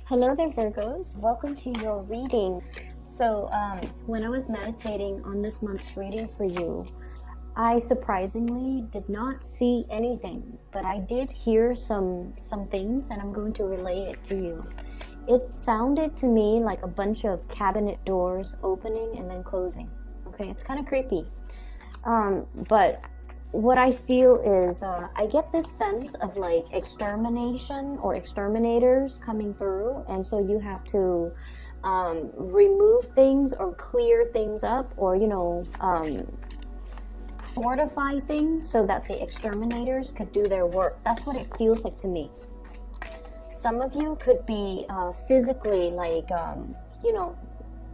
Hello there, Virgos. Welcome to your reading. So, when I was meditating on this month's reading for you, I surprisingly did not see anything, but I did hear some things, and I'm going to relay it to you. It sounded to me like a bunch of cabinet doors opening and then closing. Okay, it's kind of creepy. But what I feel is I get this sense of like extermination or exterminators coming through, and so you have to remove things or clear things up, or fortify things so that the exterminators could do their work. That's what it feels like to me. Some of you could be physically like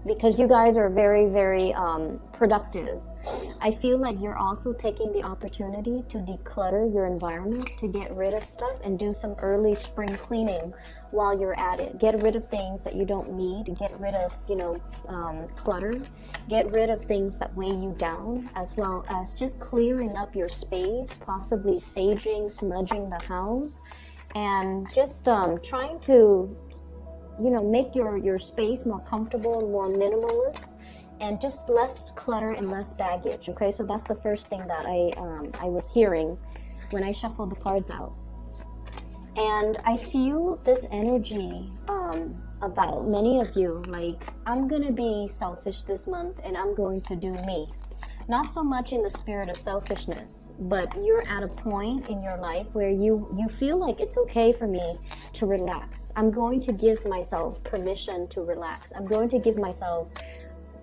because you guys are very, very productive. I feel like you're also taking the opportunity to declutter your environment, to get rid of stuff and do some early spring cleaning while you're at it. Get rid of things that you don't need, get rid of, clutter, get rid of things that weigh you down, as well as just clearing up your space, possibly saging, smudging the house, and just trying to make your space more comfortable and more minimalist, and just less clutter and less baggage. Okay, so that's the first thing that I was hearing when I shuffled the cards out. And I feel this energy about many of you, like, I'm gonna be selfish this month and I'm going to do me. Not so much in the spirit of selfishness, but you're at a point in your life where you feel like it's okay for me to relax. I'm going to give myself permission to relax. I'm going to give myself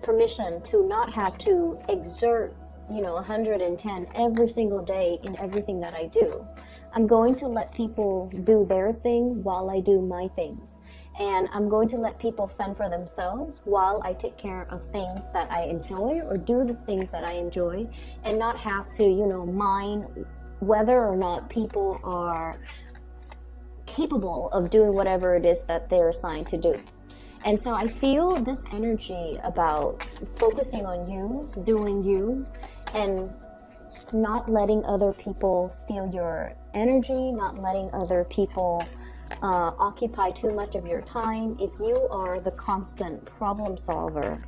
permission to not have to exert 110 every single day in everything that I do. I'm going to let people do their thing while I do my things. And I'm going to let people fend for themselves while I take care of things that I enjoy, or do the things that I enjoy, and not have to, mind whether or not people are capable of doing whatever it is that they're assigned to do. And so I feel this energy about focusing on you, doing you, and not letting other people steal your energy, not letting other people occupy too much of your time. If you are the constant problem solver,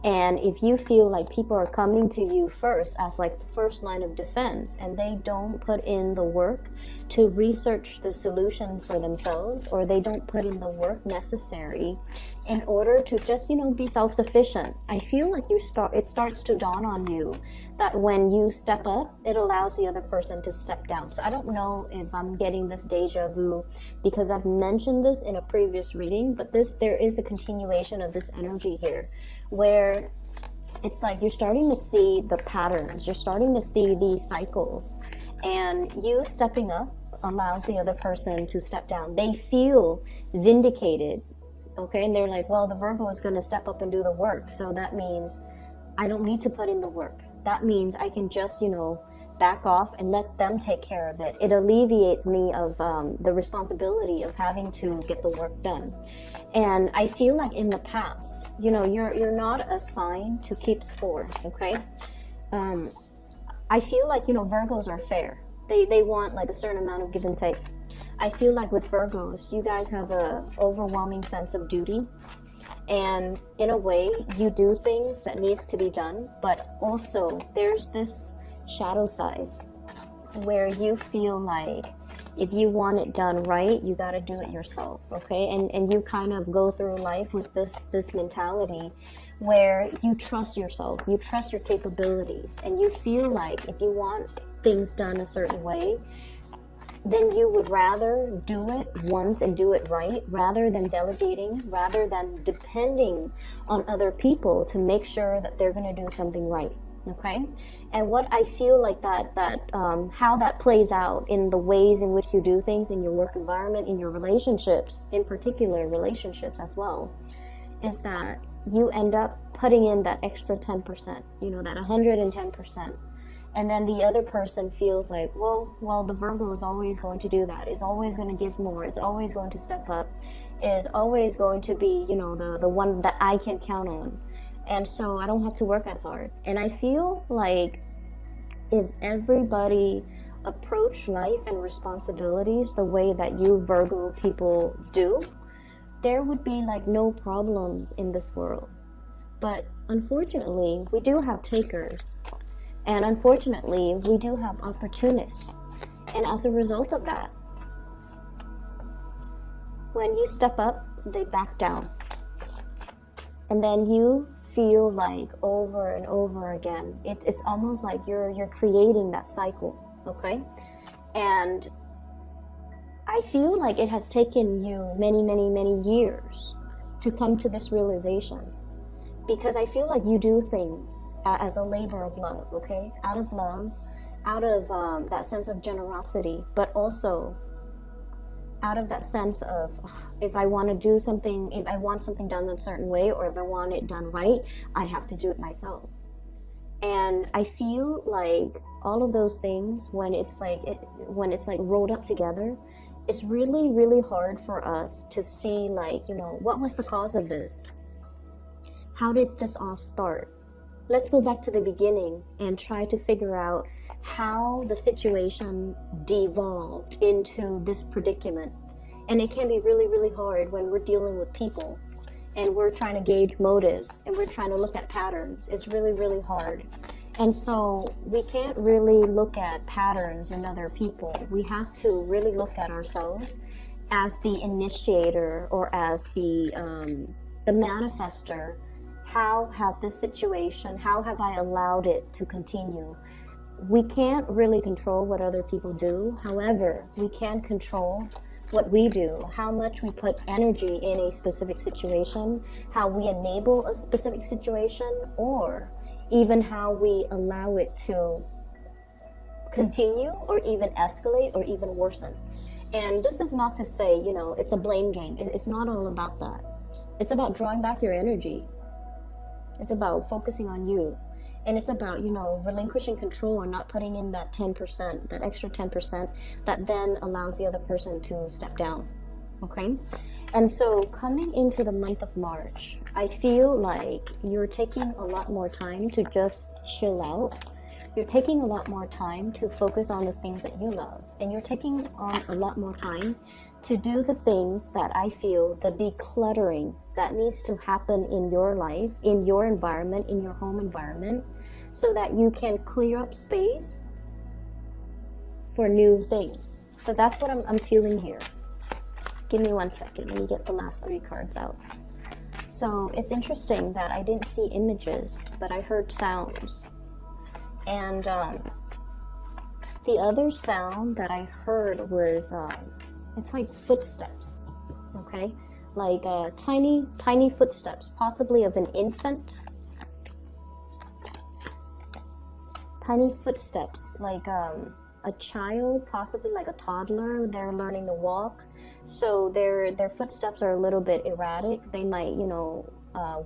and if you feel like people are coming to you first as like the first line of defense, and they don't put in the work to research the solution for themselves, or they don't put in the work necessary in order to just be self-sufficient, I feel like it starts to dawn on you that when you step up, it allows the other person to step down. So I don't know if I'm getting this deja vu because I've mentioned this in a previous reading, but there is a continuation of this energy here, where it's like you're starting to see the patterns, you're starting to see these cycles, and you stepping up allows the other person to step down. They feel vindicated, okay? And they're like, well, the Virgo is going to step up and do the work, so that means I don't need to put in the work. That means I can just, back off and let them take care of it. It alleviates me of the responsibility of having to get the work done. And I feel like in the past, you're not assigned to keep scores, okay? I feel like, Virgos are fair. They want like a certain amount of give and take. I feel like with Virgos, you guys have a overwhelming sense of duty. And in a way, you do things that needs to be done, but also there's this shadow side where you feel like if you want it done right, you got to do it yourself, okay? And you kind of go through life with this mentality where you trust yourself, you trust your capabilities, and you feel like if you want things done a certain way, then you would rather do it once and do it right, rather than delegating, rather than depending on other people to make sure that they're going to do something right. Okay, and what I feel like that how that plays out in the ways in which you do things in your work environment, in your relationships, in particular relationships as well, is that you end up putting in that extra 10%, that 110%. And then the other person feels like, well, the Virgo is always going to do that, is always going to give more, is always going to step up, is always going to be, the one that I can count on. And so I don't have to work as hard. And I feel like if everybody approached life and responsibilities the way that you Virgo people do, there would be like no problems in this world. But unfortunately, we do have takers. And unfortunately, we do have opportunists. And as a result of that, when you step up, they back down. And then you feel like over and over again, it's almost like you're creating that cycle, okay? And I feel like it has taken you many, many, many years to come to this realization, because I feel like you do things as a labor of love, okay? Out of love, out of that sense of generosity, but also out of that sense of, if I want to do something, if I want something done a certain way, or if I want it done right, I have to do it myself. And I feel like all of those things, when it's like rolled up together, it's really, really hard for us to see, like, what was the cause of this? How did this all start? Let's go back to the beginning and try to figure out how the situation devolved into this predicament. And it can be really, really hard when we're dealing with people and we're trying to gauge motives and we're trying to look at patterns. It's really, really hard. And so we can't really look at patterns in other people. We have to really look at ourselves as the initiator, or as the manifester. How have this situation, how have I allowed it to continue? We can't really control what other people do. However, we can control what we do, how much we put energy in a specific situation, how we enable a specific situation, or even how we allow it to continue, or even escalate, or even worsen. And this is not to say, it's a blame game. It's not all about that. It's about drawing back your energy. It's about focusing on you. And it's about, relinquishing control and not putting in that 10%, that extra 10% that then allows the other person to step down. Okay? And so coming into the month of March, I feel like you're taking a lot more time to just chill out. You're taking a lot more time to focus on the things that you love. And you're taking on a lot more time to do the things that I feel, the decluttering that needs to happen in your life, in your environment, in your home environment, so that you can clear up space for new things. So that's what I'm feeling here. Give me 1 second. Let me get the last 3 cards out. So it's interesting that I didn't see images, but I heard sounds. And the other sound that I heard was, it's like footsteps, okay? Like tiny, tiny footsteps, possibly of an infant. Tiny footsteps, like a child, possibly like a toddler. They're learning to walk. So their footsteps are a little bit erratic. They might,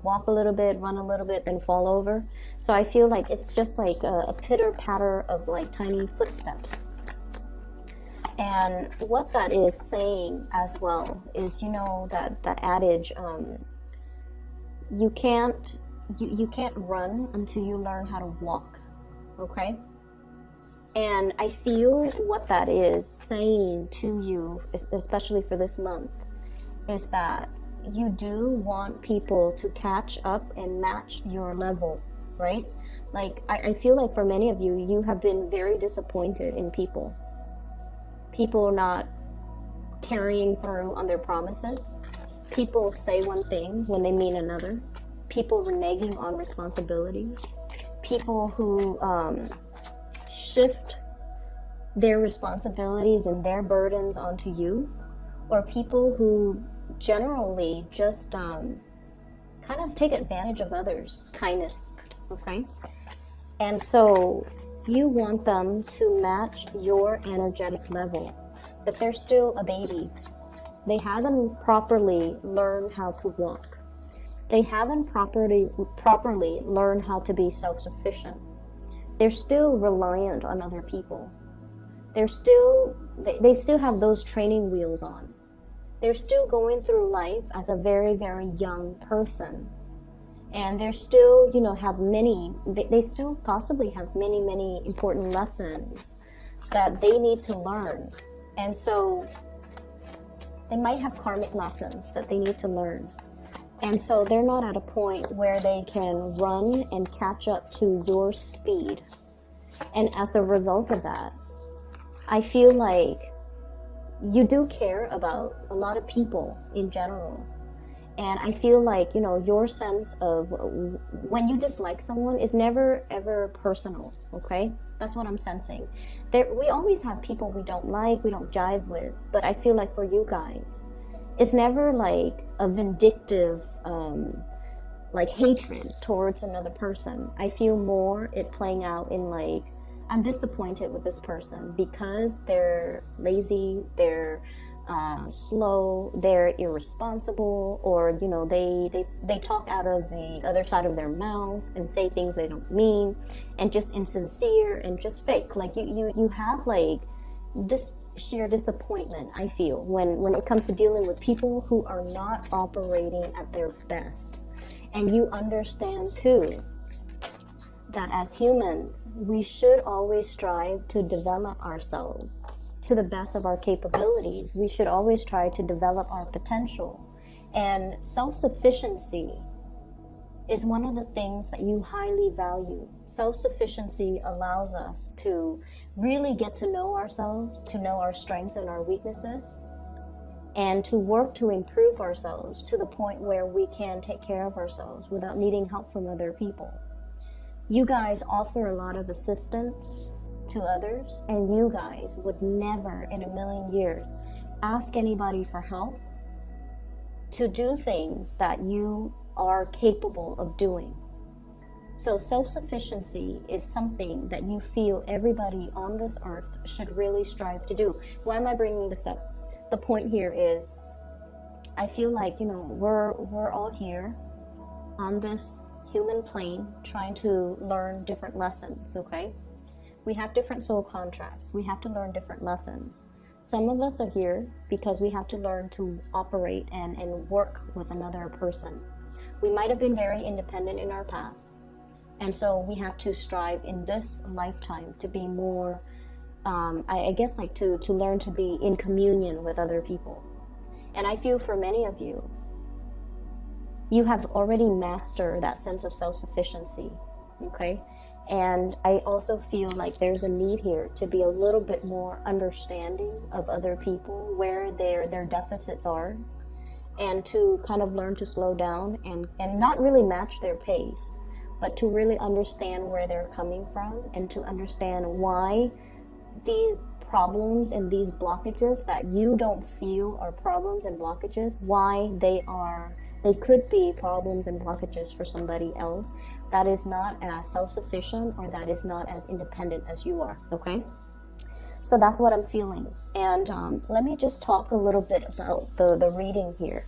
walk a little bit, run a little bit, then fall over. So I feel like it's just like a pitter-patter of like tiny footsteps. And what that is saying as well is, that adage, you can't run until you learn how to walk, okay? And I feel what that is saying to you, especially for this month, is that you do want people to catch up and match your level, right? Like, I feel like for many of you, you have been very disappointed in people. People not carrying through on their promises. People say one thing when they mean another. People reneging on responsibilities. People who shift their responsibilities and their burdens onto you. Or people who generally just kind of take advantage of others. Kindness, okay? And so you want them to match your energetic level, but they're still a baby. They haven't properly learned how to walk. They haven't properly learned how to be self-sufficient. They're still reliant on other people. They still have those training wheels on. They're still going through life as a very, very young person. And they're still, they still possibly have many, many important lessons that they need to learn. And so They might have karmic lessons that they need to learn. And so they're not at a point where they can run and catch up to your speed. And as a result of that, I feel like you do care about a lot of people in general. And I feel like, you know, your sense of when you dislike someone is never ever personal, okay? That's what I'm sensing. We always have people we don't like, we don't jive with, but I feel like for you guys, it's never like a vindictive, like hatred towards another person. I feel more it playing out in like, I'm disappointed with this person because they're lazy, they're slow, they're irresponsible, or you know they talk out of the other side of their mouth and say things they don't mean, and just insincere and just fake. Like you have like this sheer disappointment, I feel, when it comes to dealing with people who are not operating at their best. And you understand too that as humans, we should always strive to develop ourselves to the best of our capabilities. We should always try to develop our potential. And self-sufficiency is one of the things that you highly value. Self-sufficiency allows us to really get to know ourselves, to know our strengths and our weaknesses, and to work to improve ourselves to the point where we can take care of ourselves without needing help from other people. You guys offer a lot of assistance to others, and you guys would never in a million years ask anybody for help to do things that you are capable of doing. So self-sufficiency is something that you feel everybody on this earth should really strive to do. Why am I bringing this up? The point here is, I feel like, you know, we're all here on this human plane trying to learn different lessons, okay? We have different soul contracts. We have to learn different lessons. Some of us are here because we have to learn to operate and work with another person. We might have been very independent in our past, and so we have to strive in this lifetime to be more, I guess, like to learn to be in communion with other people. And I feel for many of you, you have already mastered that sense of self-sufficiency, okay? And I also feel like there's a need here to be a little bit more understanding of other people, where their deficits are, and to kind of learn to slow down and not really match their pace, but to really understand where they're coming from and to understand why these problems and these blockages that you don't feel are problems and blockages, why they could be problems and blockages for somebody else that is not as self-sufficient or that is not as independent as you are, okay? So that's what I'm feeling. And let me just talk a little bit about the reading here.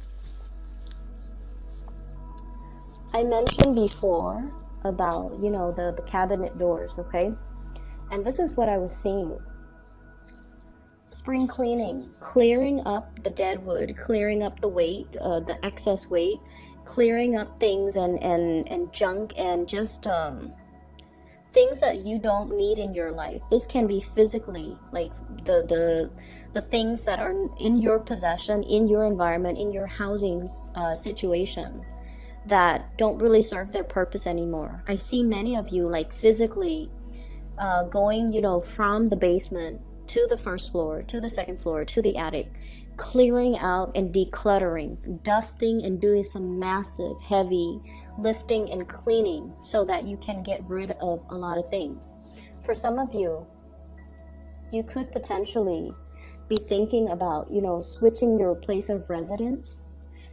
I mentioned before about, you know, the cabinet doors, okay? And this is what I was seeing. Spring cleaning, clearing up the dead wood, clearing up the weight, the excess weight, clearing up things and junk and just things that you don't need in your life. This can be physically, like the things that are in your possession, in your environment, in your housing situation that don't really serve their purpose anymore. I see many of you like physically going, you know, from the basement to the first floor, to the second floor, to the attic, clearing out and decluttering, dusting and doing some massive, heavy lifting and cleaning so that you can get rid of a lot of things. For some of you, you could potentially be thinking about, you know, switching your place of residence,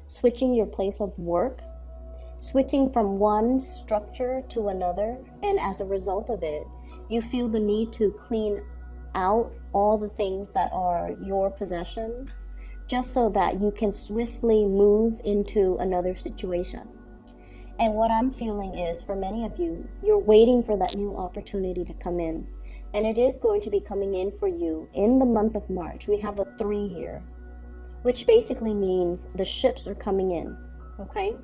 switching your place of work, switching from one structure to another, and as a result of it, you feel the need to clean out all the things that are your possessions just so that you can swiftly move into another situation. And what I'm feeling is, for many of you, you're waiting for that new opportunity to come in, and it is going to be coming in for you in the month of March. We have a 3 here, which basically means the ships are coming in, okay?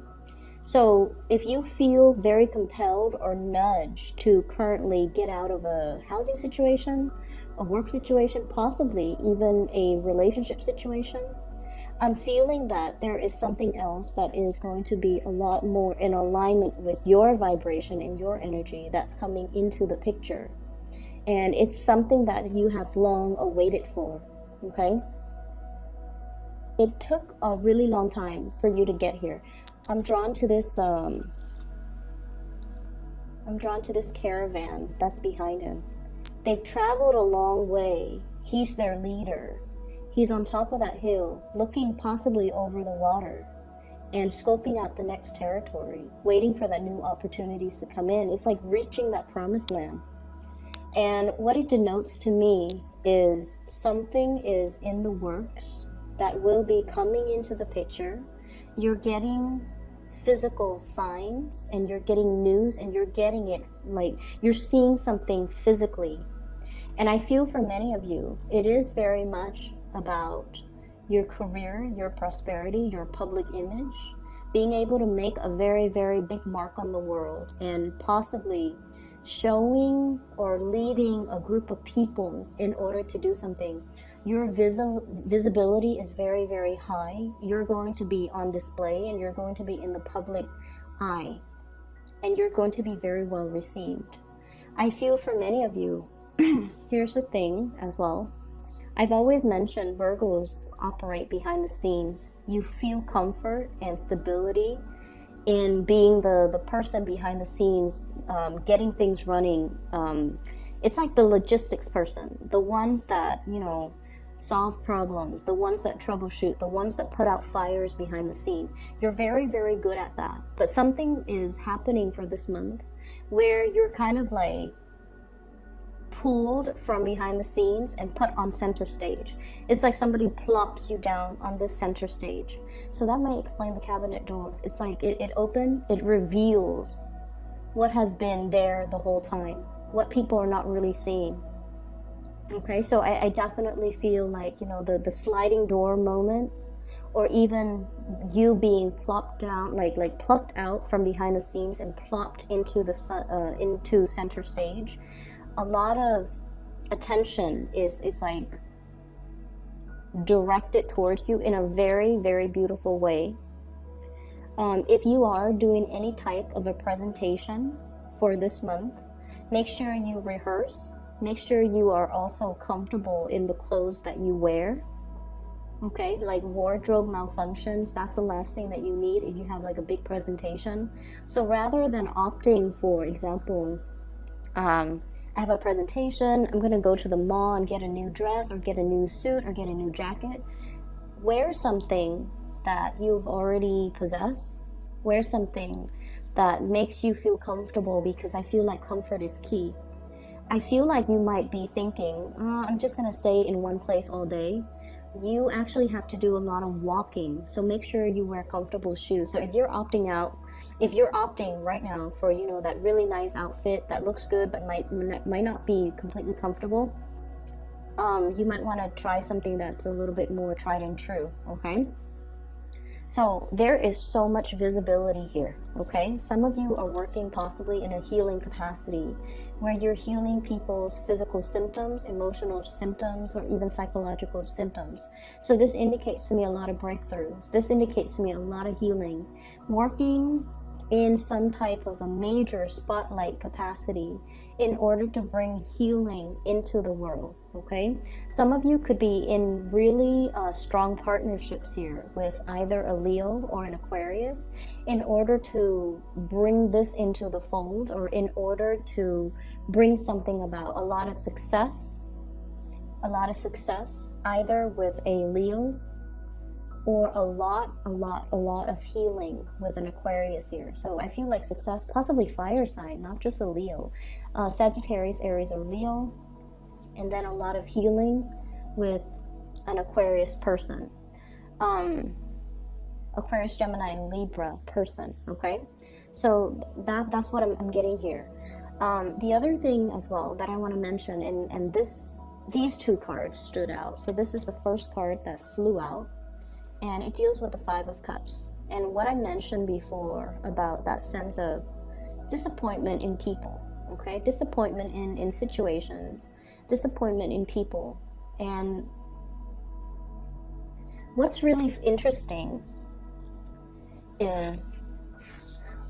So if you feel very compelled or nudged to currently get out of a housing situation, a work situation, possibly even a relationship situation, I'm feeling that there is something else that is going to be a lot more in alignment with your vibration and your energy that's coming into the picture. And it's something that you have long awaited for, okay? It took a really long time for you to get here. I'm drawn to this caravan that's behind him. They've traveled a long way. He's their leader. He's on top of that hill, looking possibly over the water and scoping out the next territory, waiting for that new opportunities to come in. It's like reaching that promised land. And what it denotes to me is something is in the works that will be coming into the picture. You're getting physical signs and you're getting news and you're getting it, like you're seeing something physically. And I feel for many of you, it is very much about your career, your prosperity, your public image, being able to make a very, very big mark on the world and possibly showing or leading a group of people in order to do something. Your visibility is very, very high. You're going to be on display and you're going to be in the public eye and you're going to be very well received. I feel for many of you, here's the thing as well. I've always mentioned Virgos operate behind the scenes. You feel comfort and stability in being the person behind the scenes, getting things running. It's like the logistics person, the ones that, you know, solve problems, the ones that troubleshoot, the ones that put out fires behind the scene. You're very, very good at that. But something is happening for this month where you're kind of like pulled from behind the scenes and put on center stage. It's like somebody plops you down on this center stage. So that might explain the cabinet door. It's like it opens, it reveals what has been there the whole time, what people are not really seeing. Okay, so I definitely feel like, you know, the sliding door moments, or even you being plopped down, like plucked out from behind the scenes and plopped into into center stage. A lot of attention is like directed towards you in a very, very beautiful way. If you are doing any type of a presentation for this month, make sure you rehearse. Make sure you are also comfortable in the clothes that you wear. Okay, like wardrobe malfunctions, that's the last thing that you need if you have like a big presentation. So rather than opting, for example, I have a presentation, I'm gonna go to the mall and get a new dress or get a new suit or get a new jacket. Wear something that you've already possessed. Wear something that makes you feel comfortable, because I feel like comfort is key. I feel like you might be thinking, I'm just gonna stay in one place all day. You actually have to do a lot of walking, so make sure you wear comfortable shoes. So if you're opting right now for, you know, that really nice outfit that looks good but might not be completely comfortable, you might want to try something that's a little bit more tried and true. Okay, so there is so much visibility here. Okay, some of you are working possibly in a healing capacity where you're healing people's physical symptoms, emotional symptoms, or even psychological symptoms. So this indicates to me a lot of breakthroughs. This indicates to me a lot of healing. Working in some type of a major spotlight capacity in order to bring healing into the world. Okay, some of you could be in really strong partnerships here with either a Leo or an Aquarius in order to bring this into the fold, or in order to bring something about. A lot of success either with a Leo, or a lot of healing with an Aquarius here. So I feel like success, possibly fire sign, not just a Leo. Sagittarius, Aries, or Leo. And then a lot of healing with an Aquarius person. Aquarius, Gemini, and Libra person, okay? So that's what I'm getting here. The other thing as well that I want to mention, and these two cards stood out. So this is the first card that flew out, and it deals with the Five of Cups. And what I mentioned before about that sense of disappointment in people, okay? Disappointment in situations, disappointment in people. And what's really interesting is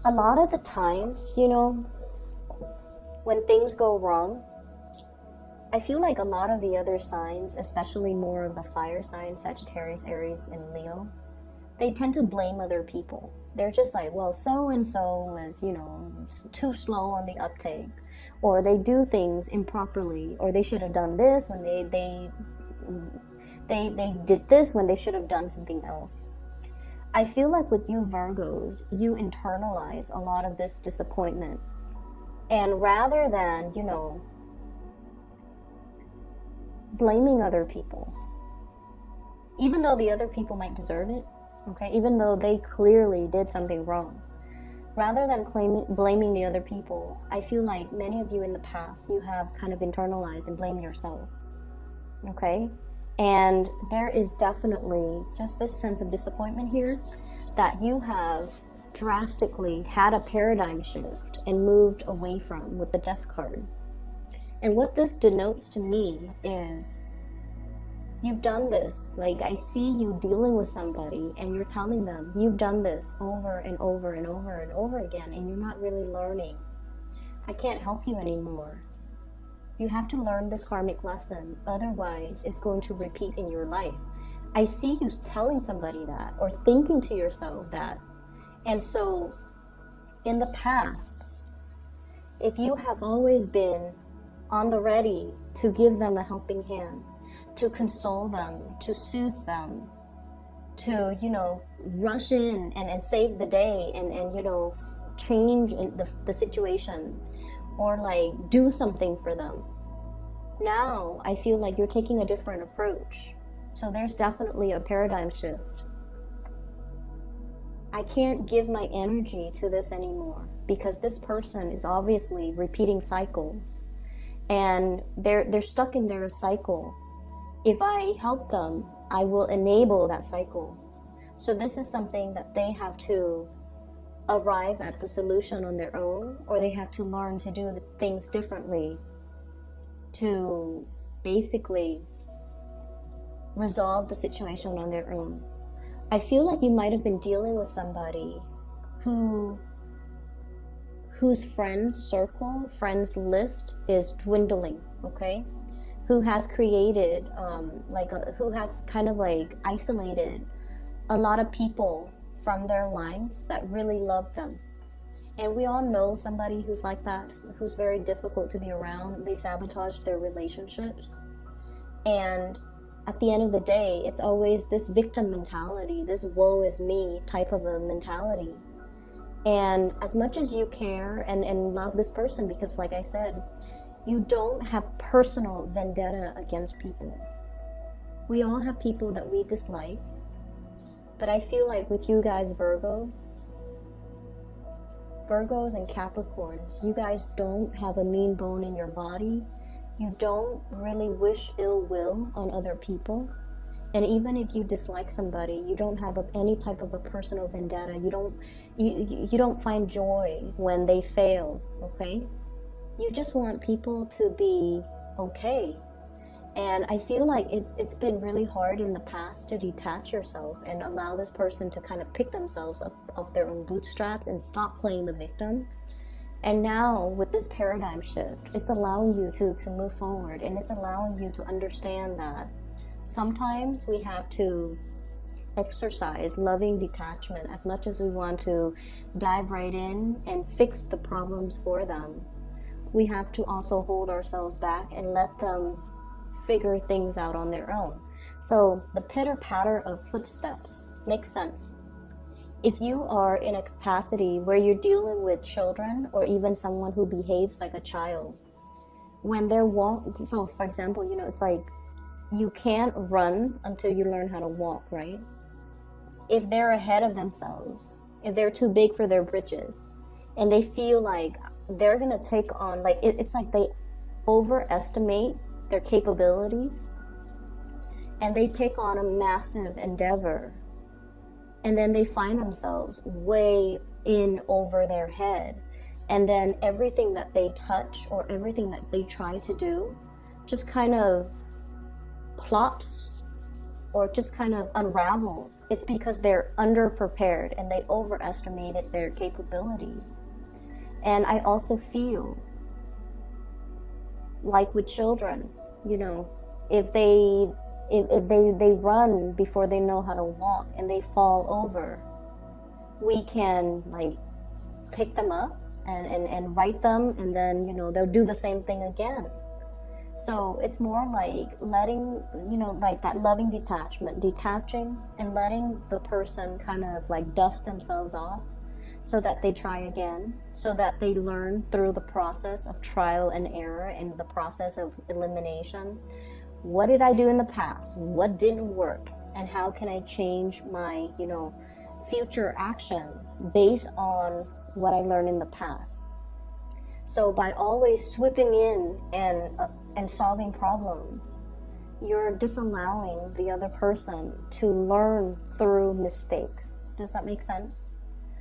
a lot of the time, you know, when things go wrong, I feel like a lot of the other signs, especially more of the fire signs, Sagittarius, Aries, and Leo, they tend to blame other people. They're just like, well, so-and-so was, you know, too slow on the uptake, or they do things improperly, or they should have done this when they did this when they should have done something else. I feel like with you Virgos, you internalize a lot of this disappointment. And rather than, you know, blaming other people, even though the other people might deserve it, okay, even though they clearly did something wrong, rather than blaming the other people, I feel like many of you in the past, you have kind of internalized and blamed yourself, okay? And there is definitely just this sense of disappointment here that you have drastically had a paradigm shift and moved away from with the Death card. And what this denotes to me is you've done this. Like, I see you dealing with somebody and you're telling them you've done this over and over and over and over again, and you're not really learning. I can't help you anymore. You have to learn this karmic lesson, otherwise it's going to repeat in your life. I see you telling somebody that, or thinking to yourself that. And so, in the past, if you have always been on the ready to give them a helping hand, to console them, to soothe them, to, you know, rush in and save the day and you know, change the situation, or like do something for them. Now I feel like you're taking a different approach. So there's definitely a paradigm shift. I can't give my energy to this anymore because this person is obviously repeating cycles and they're stuck in their cycle. If I help them, I will enable that cycle. So this is something that they have to arrive at the solution on their own, or they have to learn to do the things differently to basically resolve the situation on their own. I feel like you might have been dealing with somebody whose friends circle, friends list is dwindling, okay? Who has created, who has kind of like isolated a lot of people from their lives that really love them. And we all know somebody who's like that, who's very difficult to be around. They sabotage their relationships. And at the end of the day, it's always this victim mentality, this woe is me type of a mentality. And as much as you care and love this person, because like I said, you don't have personal vendetta against people. We all have people that we dislike. But I feel like with you guys Virgos and Capricorns, you guys don't have a mean bone in your body. You don't really wish ill will on other people. And even if you dislike somebody, you don't have any type of a personal vendetta. You don't find joy when they fail, okay? You just want people to be okay. And I feel like it's been really hard in the past to detach yourself and allow this person to kind of pick themselves up off their own bootstraps and stop playing the victim. And now with this paradigm shift, it's allowing you to move forward, and it's allowing you to understand that sometimes we have to exercise loving detachment. As much as we want to dive right in and fix the problems for them, we have to also hold ourselves back and let them figure things out on their own. So the pitter-patter of footsteps makes sense. If you are in a capacity where you're dealing with children or even someone who behaves like a child, when they're so for example, you know, it's like you can't run until you learn how to walk, right? If they're ahead of themselves, if they're too big for their britches, and they feel like they're gonna take on, like it's like they overestimate their capabilities and they take on a massive endeavor, and then they find themselves way in over their head, and then everything that they touch or everything that they try to do just kind of plops or just kind of unravels, it's because they're underprepared and they overestimated their capabilities. And I also feel like with children, you know, if they run before they know how to walk and they fall over, we can like pick them up and right them, and then, you know, they'll do the same thing again. So it's more like letting, you know, like that loving detachment, detaching and letting the person kind of like dust themselves off so that they try again, so that they learn through the process of trial and error and the process of elimination. What did I do in the past? What didn't work? And how can I change my, you know, future actions based on what I learned in the past? So by always swooping in and solving problems, you're disallowing the other person to learn through mistakes. Does that make sense?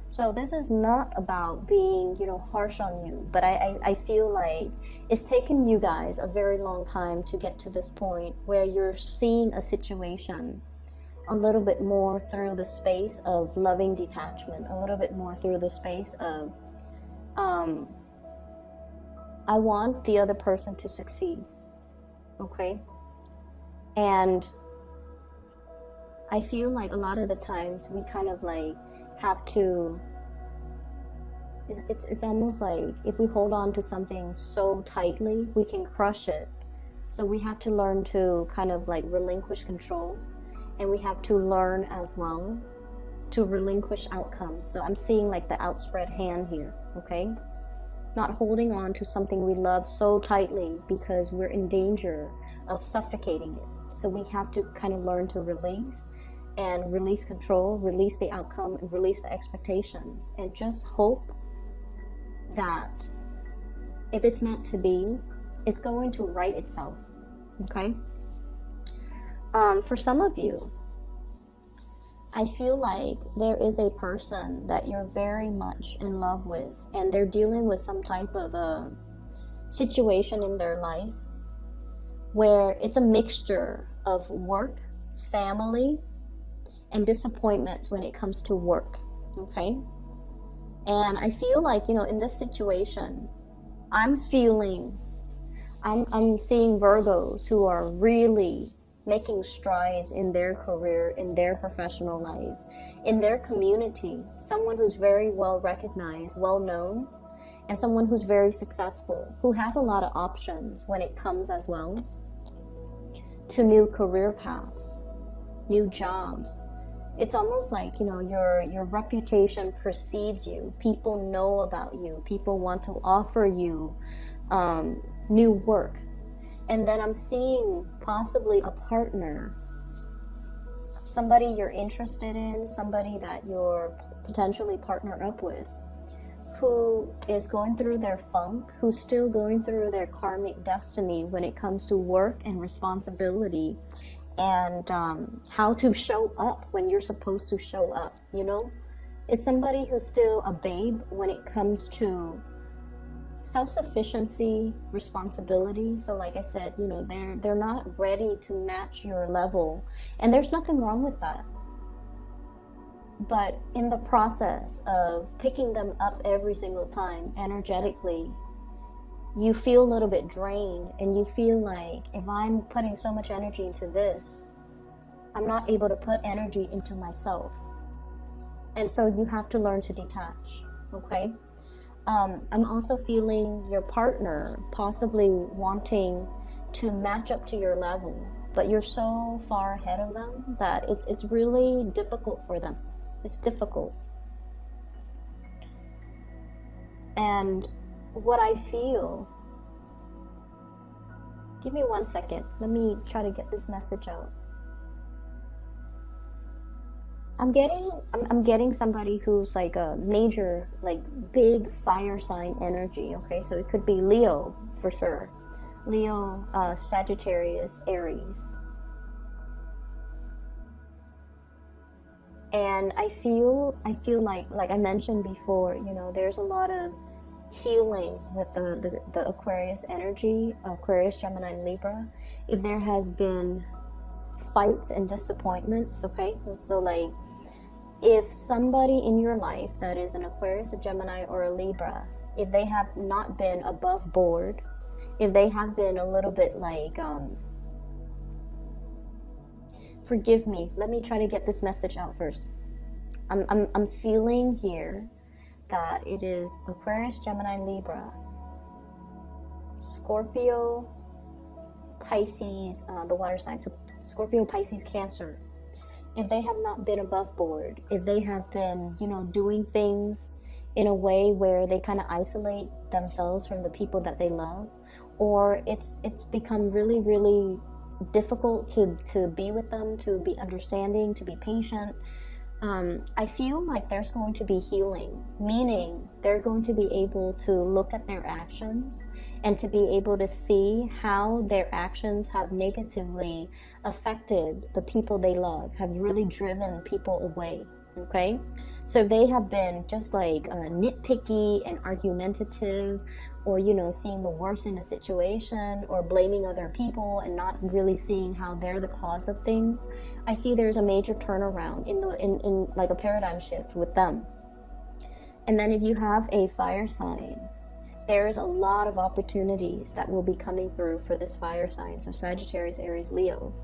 So this is not about being, you know, harsh on you, but I feel like it's taken you guys a very long time to get to this point where you're seeing a situation a little bit more through the space of loving detachment, a little bit more through the space of I want the other person to succeed, okay? And I feel like a lot of the times we kind of like have to, it's almost like if we hold on to something so tightly, we can crush it. So we have to learn to kind of like relinquish control, and we have to learn as well to relinquish outcomes. So I'm seeing like the outspread hand here, okay? Not holding on to something we love so tightly because we're in danger of suffocating it. So we have to kind of learn to release and release control, release the outcome, and release the expectations, and just hope that if it's meant to be, it's going to right itself, okay? For some of you, I feel like there is a person that you're very much in love with, and they're dealing with some type of a situation in their life where it's a mixture of work, family, and disappointments when it comes to work, okay? And I feel like, you know, in this situation, I'm seeing Virgos who are really making strides in their career, in their professional life, in their community. Someone who's very well recognized, well known, and someone who's very successful, who has a lot of options when it comes as well to new career paths, new jobs. It's almost like, you know, your reputation precedes you. People know about you. People want to offer you new work. And then I'm seeing possibly a partner, somebody you're interested in, somebody that you're potentially partnered up with, who is going through their funk, who's still going through their karmic destiny when it comes to work and responsibility, and how to show up when you're supposed to show up, you know? It's somebody who's still a babe when it comes to self-sufficiency, responsibility. So like I said, you know, they're not ready to match your level, and there's nothing wrong with that. But in the process of picking them up every single time energetically, you feel a little bit drained, and you feel like, if I'm putting so much energy into this, I'm not able to put energy into myself. And so you have to learn to detach, okay? I'm also feeling your partner possibly wanting to match up to your level, but you're so far ahead of them that it's really difficult for them. It's difficult. And what I feel, give me 1 second. Let me try to get this message out. I'm getting somebody who's like a major, like big fire sign energy, okay? So it could be Leo for sure. Leo, Sagittarius, Aries. And I feel like I mentioned before, you know, there's a lot of healing with the Aquarius energy, Aquarius, Gemini, and Libra. If there has been fights and disappointments, okay? So like, if somebody in your life that is an Aquarius, a Gemini, or a Libra, if they have not been above board, if they have been a little bit like, forgive me, let me try to get this message out first. I'm feeling here that it is Aquarius, Gemini, Libra, Scorpio, Pisces, the water sign, so Scorpio, Pisces, Cancer. If they have not been above board, if they have been, you know, doing things in a way where they kind of isolate themselves from the people that they love, or it's become really, really difficult to be with them, to be understanding, to be patient, I feel like there's going to be healing, meaning they're going to be able to look at their actions and to be able to see how their actions have negatively affected the people they love, have really driven people away. Okay, so if they have been just like nitpicky and argumentative, or, you know, seeing the worst in a situation, or blaming other people and not really seeing how they're the cause of things, I see there's a major turnaround in like a paradigm shift with them. And then if you have a fire sign, there's a lot of opportunities that will be coming through for this fire sign, so Sagittarius, Aries, Leo.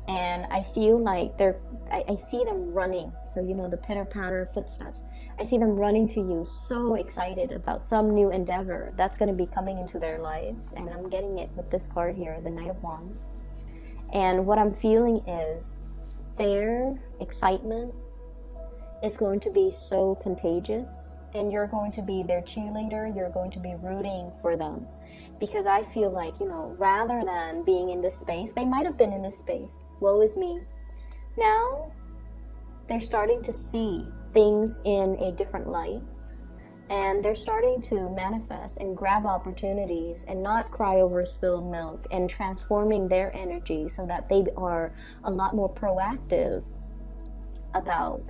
And I feel like I see them running. So, you know, the pitter-patter footsteps. I see them running to you, so excited about some new endeavor that's going to be coming into their lives. And I'm getting it with this card here, the Knight of Wands. And what I'm feeling is their excitement is going to be so contagious. And you're going to be their cheerleader. You're going to be rooting for them. Because I feel like, you know, rather than being in this space, they might have been in this space. Woe is me. Now, they're starting to see things in a different light. And they're starting to manifest and grab opportunities and not cry over spilled milk, and transforming their energy so that they are a lot more proactive about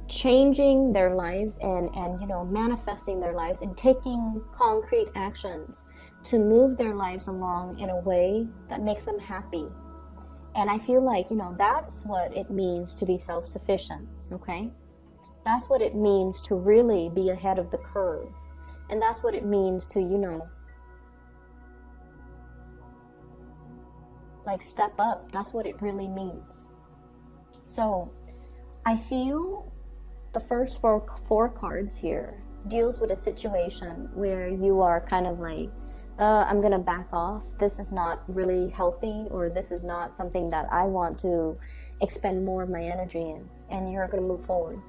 changing their lives and you know, manifesting their lives and taking concrete actions to move their lives along in a way that makes them happy. And I feel like, you know, that's what it means to be self-sufficient, okay? That's what it means to really be ahead of the curve. And that's what it means to, you know, like step up. That's what it really means. So I feel the first four cards here deals with a situation where you are kind of like, I'm gonna back off. This is not really healthy, or this is not something that I want to expend more of my energy in, and you're gonna move forward.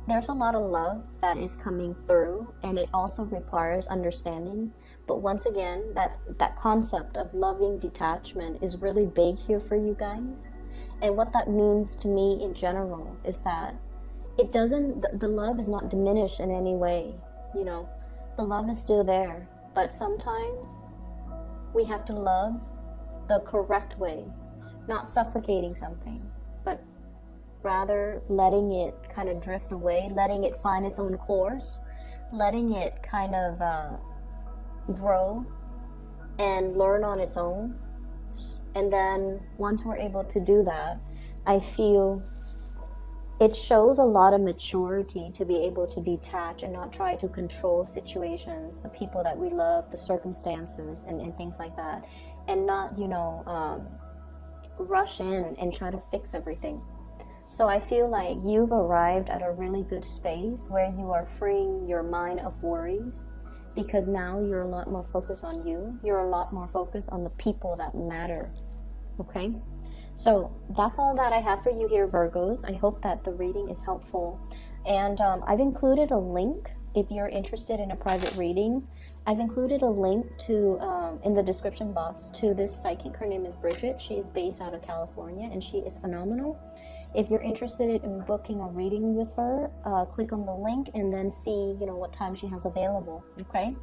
There's a lot of love that is coming through, and it also requires understanding. But once again, that concept of loving detachment is really big here for you guys. And what that means to me in general is that it doesn't, the love is not diminished in any way, you know. The love is still there, but sometimes we have to love the correct way, not suffocating something, but rather letting it kind of drift away, letting it find its own course, letting it kind of grow and learn on its own. And then once we're able to do that, I feel it shows a lot of maturity to be able to detach and not try to control situations, the people that we love, the circumstances, and things like that. And not, you know, rush in and try to fix everything. So I feel like you've arrived at a really good space where you are freeing your mind of worries, because now you're a lot more focused on you. You're a lot more focused on the people that matter. Okay? So that's all that I have for you here, Virgos. I hope that the reading is helpful. And I've included a link if you're interested in a private reading. I've included a link to in the description box to this psychic. Her name is Bridget. She is based out of California, and she is phenomenal. If you're interested in booking a reading with her, click on the link and then see, you know, what time she has available. Okay?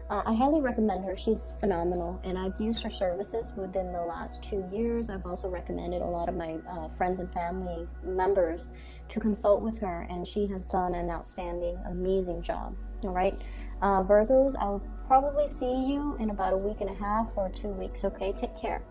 I highly recommend her. She's phenomenal, and I've used her services within the last 2 years. I've also recommended a lot of my friends and family members to consult with her, and she has done an outstanding, amazing job. All right, Virgos, I'll probably see you in about a week and a half or 2 weeks. Okay, take care.